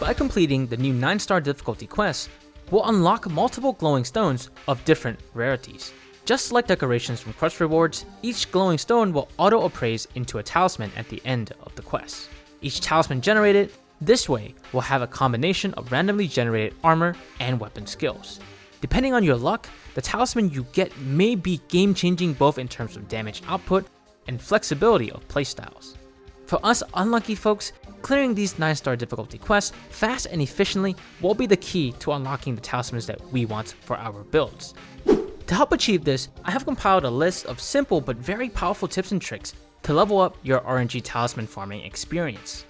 by completing the new 9-star difficulty quest, we'll unlock multiple glowing stones of different rarities. Just like decorations from quest rewards, each glowing stone will auto-appraise into a talisman at the end of the quest. Each talisman generated this way will have a combination of randomly generated armor and weapon skills. Depending on your luck, the talisman you get may be game-changing both in terms of damage output and flexibility of playstyles. For us unlucky folks, clearing these 9-star difficulty quests fast and efficiently will be the key to unlocking the talismans that we want for our builds. To help achieve this, I have compiled a list of simple but very powerful tips and tricks to level up your RNG talisman farming experience.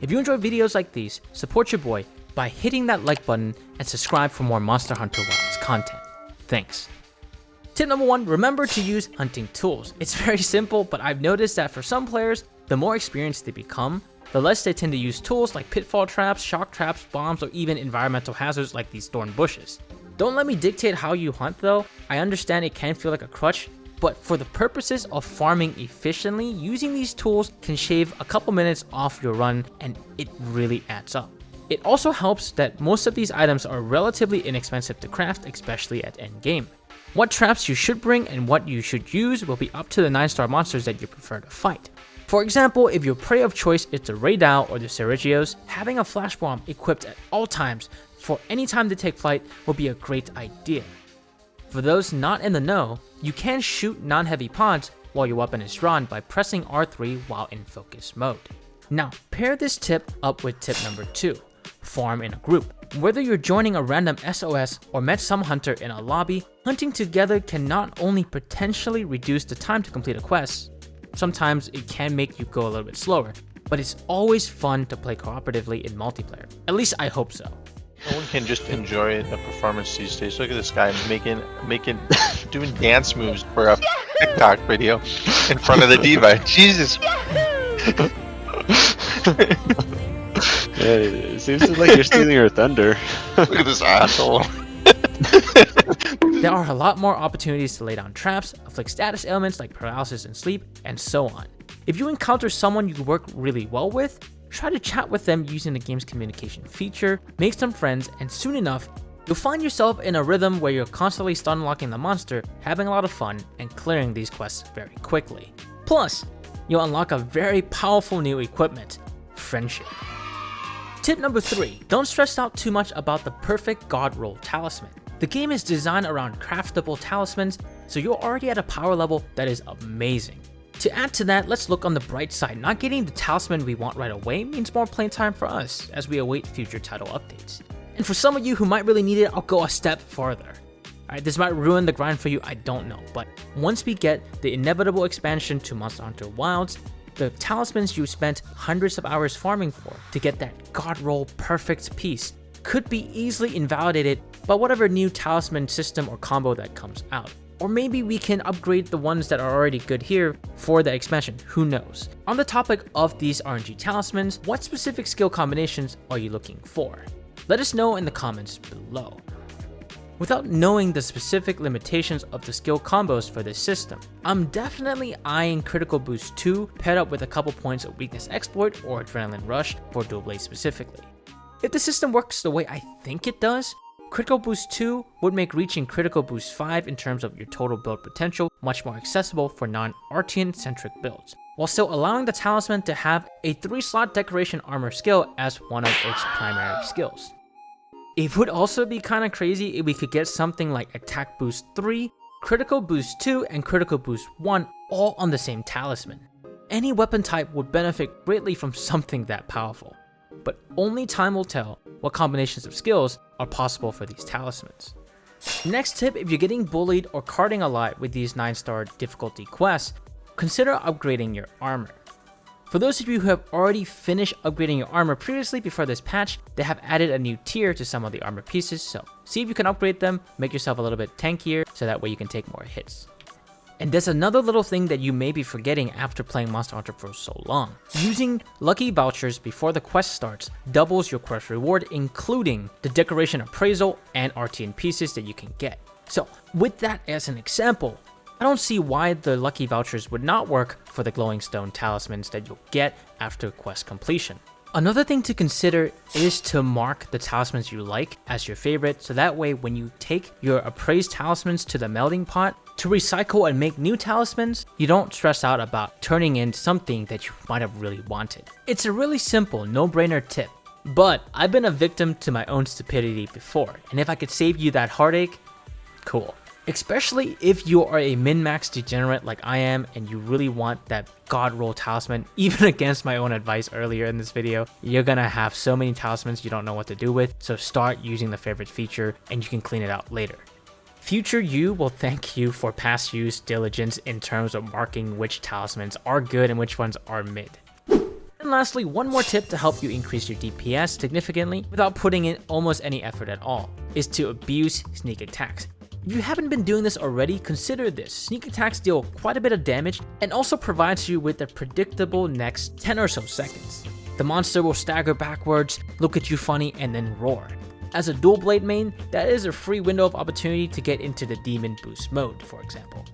If you enjoy videos like these, support your boy by hitting that like button and subscribe for more Monster Hunter Wilds content. Thanks. Tip number 1, remember to use hunting tools. It's very simple, but I've noticed that for some players, the more experienced they become, the less they tend to use tools like pitfall traps, shock traps, bombs, or even environmental hazards like these thorn bushes. Don't let me dictate how you hunt though. I understand it can feel like a crutch, but for the purposes of farming efficiently, using these tools can shave a couple minutes off your run, and it really adds up. It also helps that most of these items are relatively inexpensive to craft, especially at endgame. What traps you should bring and what you should use will be up to the 9-star monsters that you prefer to fight. For example, if your prey of choice is the Raidao or the Ceregios, having a flash bomb equipped at all times for any time they take flight will be a great idea. For those not in the know, you can shoot non-heavy pods while your weapon is drawn by pressing R3 while in focus mode. Now, pair this tip up with tip number 2, farm in a group. Whether you're joining a random SOS or met some hunter in a lobby, hunting together can not only potentially reduce the time to complete a quest, sometimes it can make you go a little bit slower, but it's always fun to play cooperatively in multiplayer. At least I hope so. No one can just enjoy a performance these days. Look at this guy doing dance moves for a TikTok video in front of the diva. Jesus. Yeah, it seems like you're stealing her thunder. Look at this asshole. There are a lot more opportunities to lay down traps, afflict status ailments like paralysis and sleep, and so on. If you encounter someone you work really well with, try to chat with them using the game's communication feature, make some friends, and soon enough, you'll find yourself in a rhythm where you're constantly stun locking the monster, having a lot of fun, and clearing these quests very quickly. Plus, you'll unlock a very powerful new equipment, friendship. Tip number 3, don't stress out too much about the perfect god roll talisman. The game is designed around craftable talismans, so you're already at a power level that is amazing. To add to that, let's look on the bright side. Not getting the talisman we want right away means more playtime for us as we await future title updates. And for some of you who might really need it, I'll go a step further. Alright, this might ruin the grind for you, I don't know, but once we get the inevitable expansion to Monster Hunter Wilds, the talismans you spent hundreds of hours farming for to get that god roll perfect piece could be easily invalidated by whatever new talisman system or combo that comes out. Or maybe we can upgrade the ones that are already good here for the expansion, who knows. On the topic of these RNG talismans, what specific skill combinations are you looking for? Let us know in the comments below. Without knowing the specific limitations of the skill combos for this system, I'm definitely eyeing Critical Boost 2 paired up with a couple points of Weakness Exploit or Adrenaline Rush for Dual Blade specifically. If the system works the way I think it does, Critical Boost 2 would make reaching Critical Boost 5 in terms of your total build potential much more accessible for non-Artian centric builds, while still allowing the talisman to have a 3-slot decoration armor skill as one of its primary skills. It would also be kinda crazy if we could get something like Attack Boost 3, Critical Boost 2, and Critical Boost 1 all on the same talisman. Any weapon type would benefit greatly from something that powerful, but only time will tell what combinations of skills are possible for these talismans. Next tip, if you're getting bullied or carding a lot with these 9-star difficulty quests, consider upgrading your armor. For those of you who have already finished upgrading your armor previously before this patch, they have added a new tier to some of the armor pieces, so see if you can upgrade them, make yourself a little bit tankier, so that way you can take more hits. And there's another little thing that you may be forgetting after playing Monster Hunter for so long. Using lucky vouchers before the quest starts doubles your quest reward, including the decoration appraisal and RTN pieces that you can get. So with that as an example, I don't see why the lucky vouchers would not work for the glowing stone talismans that you'll get after quest completion. Another thing to consider is to mark the talismans you like as your favorite, so that way when you take your appraised talismans to the melting pot to recycle and make new talismans, you don't stress out about turning in something that you might have really wanted. It's a really simple, no-brainer tip, but I've been a victim to my own stupidity before, and if I could save you that heartache, cool. Especially if you are a min-max degenerate like I am and you really want that god roll talisman, even against my own advice earlier in this video, you're gonna have so many talismans you don't know what to do with, so start using the favorite feature and you can clean it out later. Future you will thank you for past use diligence in terms of marking which talismans are good and which ones are mid. And lastly, one more tip to help you increase your DPS significantly without putting in almost any effort at all is to abuse sneak attacks. If you haven't been doing this already, consider this. Sneak attacks deal quite a bit of damage and also provides you with a predictable next 10 or so seconds. The monster will stagger backwards, look at you funny, and then roar. As a dual blade main, that is a free window of opportunity to get into the demon boost mode, for example.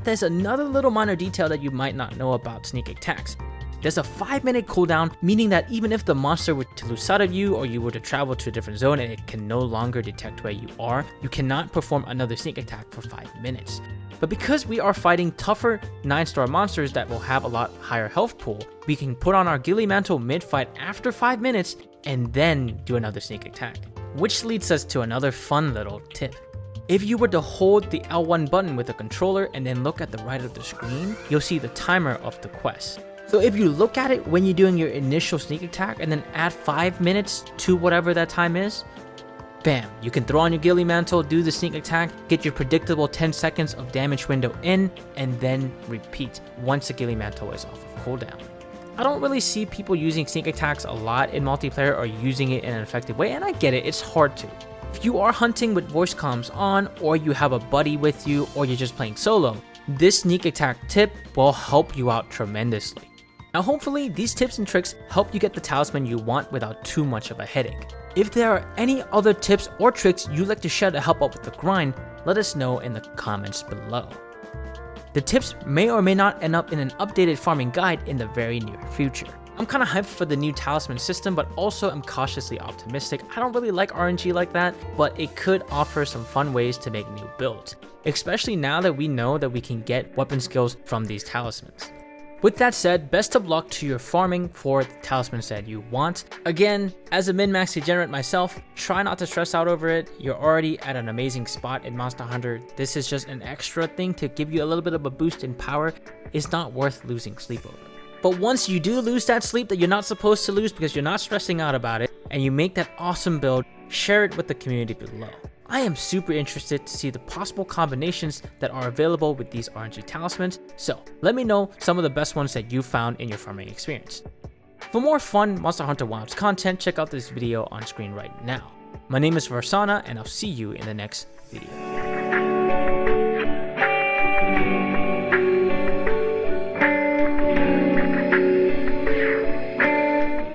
There's another little minor detail that you might not know about sneak attacks. There's a 5-minute cooldown, meaning that even if the monster were to lose sight of you or you were to travel to a different zone and it can no longer detect where you are, you cannot perform another sneak attack for 5 minutes. But because we are fighting tougher 9-star monsters that will have a lot higher health pool, we can put on our ghillie mantle mid-fight after 5 minutes and then do another sneak attack. Which leads us to another fun little tip. If you were to hold the L1 button with a controller and then look at the right of the screen, you'll see the timer of the quest. So if you look at it when you're doing your initial sneak attack and then add 5 minutes to whatever that time is, bam, you can throw on your ghillie mantle, do the sneak attack, get your predictable 10 seconds of damage window in, and then repeat once the ghillie mantle is off of cooldown. I don't really see people using sneak attacks a lot in multiplayer or using it in an effective way, and I get it, it's hard to. If you are hunting with voice comms on, or you have a buddy with you, or you're just playing solo, this sneak attack tip will help you out tremendously. Now hopefully these tips and tricks help you get the talisman you want without too much of a headache. If there are any other tips or tricks you'd like to share to help out with the grind, let us know in the comments below. The tips may or may not end up in an updated farming guide in the very near future. I'm kinda hyped for the new talisman system, but also I'm cautiously optimistic. I don't really like RNG like that, but it could offer some fun ways to make new builds, especially now that we know that we can get weapon skills from these talismans. With that said, best of luck to your farming for the talismans that you want. Again, as a min-max degenerate myself, try not to stress out over it. You're already at an amazing spot in Monster Hunter. This is just an extra thing to give you a little bit of a boost in power. It's not worth losing sleep over. But once you do lose that sleep that you're not supposed to lose because you're not stressing out about it, and you make that awesome build, share it with the community below. I am super interested to see the possible combinations that are available with these RNG talismans, so let me know some of the best ones that you found in your farming experience. For more fun Monster Hunter Wilds content, check out this video on screen right now. My name is Varsana, and I'll see you in the next video.